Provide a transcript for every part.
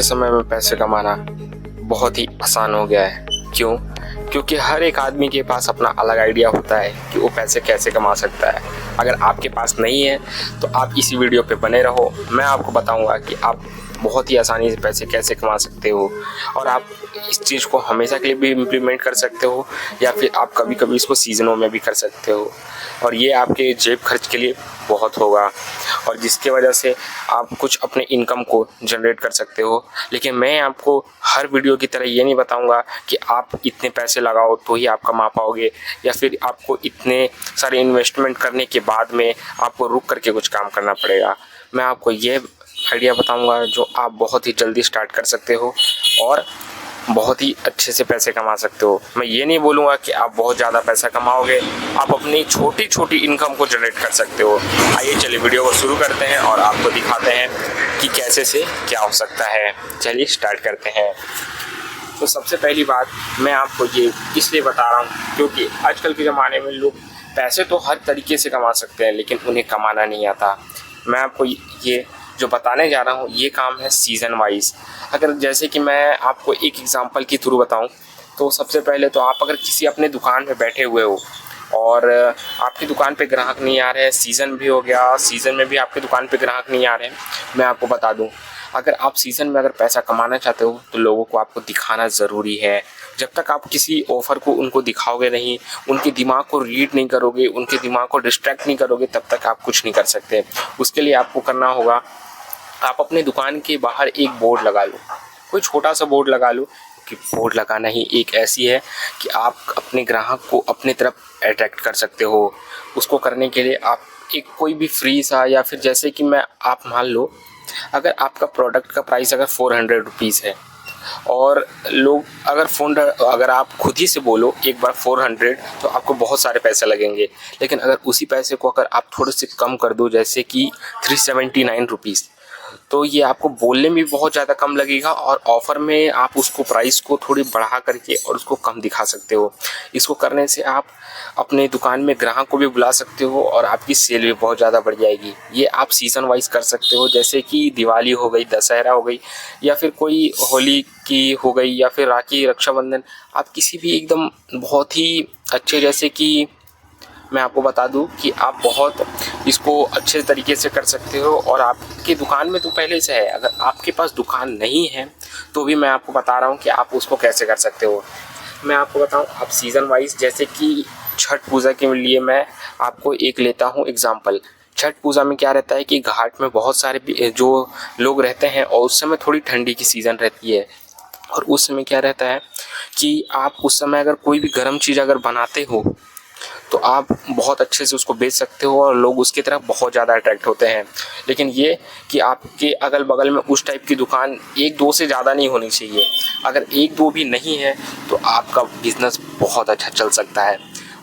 के समय में पैसे कमाना बहुत ही आसान हो गया है। क्यों? क्योंकि हर एक आदमी के पास अपना अलग आइडिया होता है कि वो पैसे कैसे कमा सकता है। अगर आपके पास नहीं है तो आप इसी वीडियो पे बने रहो। मैं आपको बताऊंगा कि आप बहुत ही आसानी से पैसे कैसे कमा सकते हो और आप इस चीज़ को हमेशा के लिए भी इम्प्लीमेंट कर सकते हो या फिर आप कभी कभी इसको सीज़नों में भी कर सकते हो और ये आपके जेब खर्च के लिए बहुत होगा और जिसके वजह से आप कुछ अपने इनकम को जनरेट कर सकते हो। लेकिन मैं आपको हर वीडियो की तरह ये नहीं बताऊंगा कि आप इतने पैसे लगाओ तो ही आप कमा पाओगे या फिर आपको इतने सारे इन्वेस्टमेंट करने के बाद में आपको रुक करके कुछ काम करना पड़ेगा। मैं आपको ये आइडिया बताऊंगा जो आप बहुत ही जल्दी स्टार्ट कर सकते हो और बहुत ही अच्छे से पैसे कमा सकते हो। मैं ये नहीं बोलूँगा कि आप बहुत ज़्यादा पैसा कमाओगे, आप अपनी छोटी छोटी इनकम को जनरेट कर सकते हो। आइए चलिए वीडियो को शुरू करते हैं और आपको दिखाते हैं कि कैसे से क्या हो सकता है। चलिए स्टार्ट करते हैं। तो सबसे पहली बात मैं आपको ये इसलिए बता रहा हूँ क्योंकि आजकल के ज़माने में लोग पैसे तो हर तरीके से कमा सकते हैं लेकिन उन्हें कमाना नहीं आता। मैं आपको ये जो बताने जा रहा हूँ ये काम है सीज़न वाइज। अगर जैसे कि मैं आपको एक एग्जांपल के थ्रू बताऊँ तो सबसे पहले तो आप अगर किसी अपने दुकान पे बैठे हुए हो और आपकी दुकान पे ग्राहक नहीं आ रहे हैं, सीज़न भी हो गया, सीज़न में भी आपकी दुकान पे ग्राहक नहीं आ रहे हैं, मैं आपको बता दूं अगर आप सीज़न में अगर पैसा कमाना चाहते हो तो लोगों को आपको दिखाना ज़रूरी है। जब तक आप किसी ऑफ़र को उनको दिखाओगे नहीं, उनके दिमाग को रीड नहीं करोगे, उनके दिमाग को डिस्ट्रैक्ट नहीं करोगे, तब तक आप कुछ नहीं कर सकते। उसके लिए आपको करना होगा आप अपने दुकान के बाहर एक बोर्ड लगा लो, कोई छोटा सा बोर्ड लगा लो कि बोर्ड लगाना ही एक ऐसी है कि आप अपने ग्राहक को अपने तरफ अट्रैक्ट कर सकते हो। उसको करने के लिए आप एक कोई भी फ्री सा या फिर जैसे कि मैं आप मान लो अगर आपका प्रोडक्ट का प्राइस अगर 400 रुपीज़ है और लोग अगर आप खुद ही से बोलो एक बार 400 तो आपको बहुत सारे पैसे लगेंगे। लेकिन अगर उसी पैसे को अगर आप थोड़े से कम कर दो जैसे कि 379 रुपीज़ तो ये आपको बोलने में भी बहुत ज़्यादा कम लगेगा और ऑफ़र में आप उसको प्राइस को थोड़ी बढ़ा करके और उसको कम दिखा सकते हो। इसको करने से आप अपने दुकान में ग्राहक को भी बुला सकते हो और आपकी सेल भी बहुत ज़्यादा बढ़ जाएगी। ये आप सीज़न वाइज कर सकते हो जैसे कि दिवाली हो गई, दशहरा हो गई या फिर कोई होली की हो गई या फिर राखी, रक्षाबंधन। आप किसी भी एकदम बहुत ही अच्छे जैसे कि मैं आपको बता दूं कि आप बहुत इसको अच्छे तरीके से कर सकते हो और आपकी दुकान में तो पहले से है। अगर आपके पास दुकान नहीं है तो भी मैं आपको बता रहा हूं कि आप उसको कैसे कर सकते हो। मैं आपको बताऊं आप सीज़न वाइज जैसे कि छठ पूजा के लिए मैं आपको एक लेता हूं एग्जांपल। छठ पूजा में क्या रहता है कि घाट में बहुत सारे जो लोग रहते हैं और उस समय थोड़ी ठंडी की सीज़न रहती है और उस समय क्या रहता है कि आप उस समय अगर कोई भी गर्म चीज़ अगर बनाते हो तो आप बहुत अच्छे से उसको बेच सकते हो और लोग उसकी तरफ बहुत ज़्यादा अट्रैक्ट होते हैं। लेकिन ये कि आपके अगल बगल में उस टाइप की दुकान एक दो से ज़्यादा नहीं होनी चाहिए। अगर एक दो भी नहीं है तो आपका बिज़नेस बहुत अच्छा चल सकता है।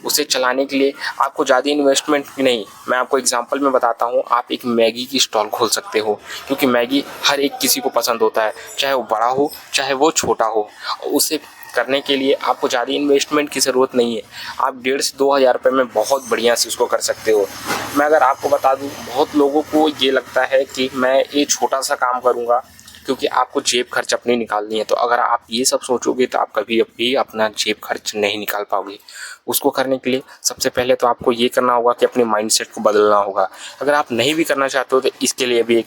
उसे चलाने के लिए आपको ज़्यादा इन्वेस्टमेंट भी नहीं, मैं आपको एग्जांपल में बताता हूँ। आप एक मैगी की स्टॉल खोल सकते हो क्योंकि मैगी हर एक किसी को पसंद होता है, चाहे वो बड़ा हो चाहे वो छोटा हो। उसे करने के लिए आपको ज़्यादा इन्वेस्टमेंट की ज़रूरत नहीं है। आप 1,500 से 2,000 रुपये में बहुत बढ़िया से उसको कर सकते हो। मैं अगर आपको बता दूं बहुत लोगों को ये लगता है कि मैं ये छोटा सा काम करूंगा क्योंकि आपको जेब खर्च अपनी निकालनी है। तो अगर आप ये सब सोचोगे तो आप कभी भी अपना जेब खर्च नहीं निकाल पाओगे। उसको करने के लिए सबसे पहले तो आपको ये करना होगा कि अपने माइंडसेट को बदलना होगा। अगर आप नहीं भी करना चाहते हो तो इसके लिए भी एक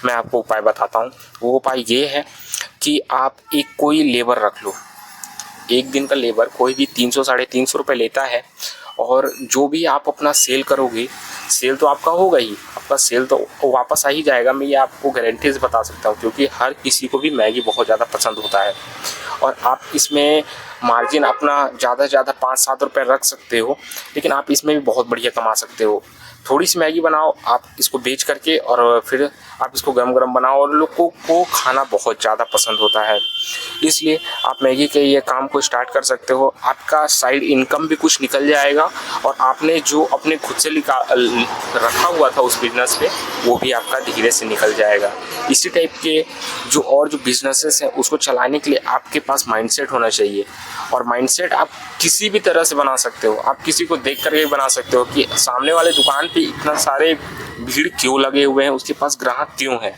मैं आपको उपाय बताता हूँ। वो उपाय ये है कि आप एक कोई लेबर रख लो। एक दिन का लेबर कोई भी 300 साढ़े 300 रुपये लेता है और जो भी आप अपना सेल करोगे, सेल तो आपका होगा ही, आपका सेल तो वापस आ ही जाएगा। मैं ये आपको गारंटी से बता सकता हूँ क्योंकि हर किसी को भी मैगी बहुत ज़्यादा पसंद होता है और आप इसमें मार्जिन अपना ज़्यादा से ज़्यादा 5-7 रुपये रख सकते हो लेकिन आप इसमें भी बहुत बढ़िया कमा सकते हो। थोड़ी सी मैगी बनाओ, आप इसको बेच करके और फिर आप इसको गरम गरम बनाओ और लोगों को खाना बहुत ज़्यादा पसंद होता है। इसलिए आप मैगी के ये काम को स्टार्ट कर सकते हो। आपका साइड इनकम भी कुछ निकल जाएगा और आपने जो अपने खुद से रखा हुआ था उस बिज़नेस पे वो भी आपका धीरे से निकल जाएगा। इसी टाइप के जो बिजनेसेस हैं उसको चलाने के लिए आपके पास माइंडसेट होना चाहिए और माइंडसेट आप किसी भी तरह से बना सकते हो। आप किसी को देख करके बना सकते हो कि सामने वाले दुकान पे इतना सारे भीड़ क्यों लगे हुए हैं, उसके पास ग्राहक क्यों है।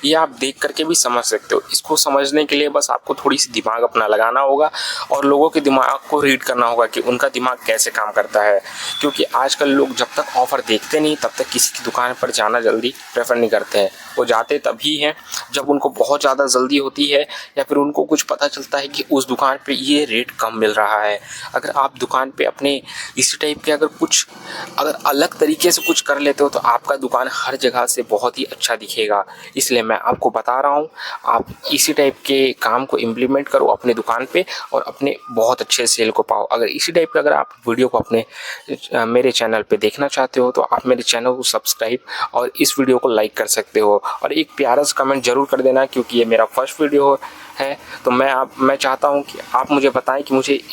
ये आप देख करके भी समझ सकते हो। इसको समझने के लिए बस आपको थोड़ी सी दिमाग अपना लगाना होगा और लोगों के दिमाग को रीड करना होगा कि उनका दिमाग कैसे काम करता है। क्योंकि आजकल लोग जब तक ऑफ़र देखते नहीं तब तक किसी की दुकान पर जाना जल्दी प्रेफर नहीं करते हैं। वो जाते तभी हैं जब उनको बहुत ज़्यादा जल्दी होती है या फिर उनको कुछ पता चलता है कि उस दुकान पे ये रेट कम मिल रहा है। अगर आप दुकान पे अपने इसी टाइप के अगर अलग तरीके से कुछ कर लेते हो तो आपका दुकान हर जगह से बहुत ही अच्छा दिखेगा। इसलिए मैं आपको बता रहा हूँ, आप इसी टाइप के काम को इम्प्लीमेंट करो अपने दुकान पे और अपने बहुत अच्छे सेल को पाओ। अगर इसी टाइप का अगर आप वीडियो को मेरे चैनल पे देखना चाहते हो तो आप मेरे चैनल को सब्सक्राइब और इस वीडियो को लाइक कर सकते हो और एक प्यारा सा कमेंट ज़रूर कर देना, क्योंकि ये मेरा फर्स्ट वीडियो है। तो मैं चाहता हूँ कि आप मुझे बताएं कि मुझे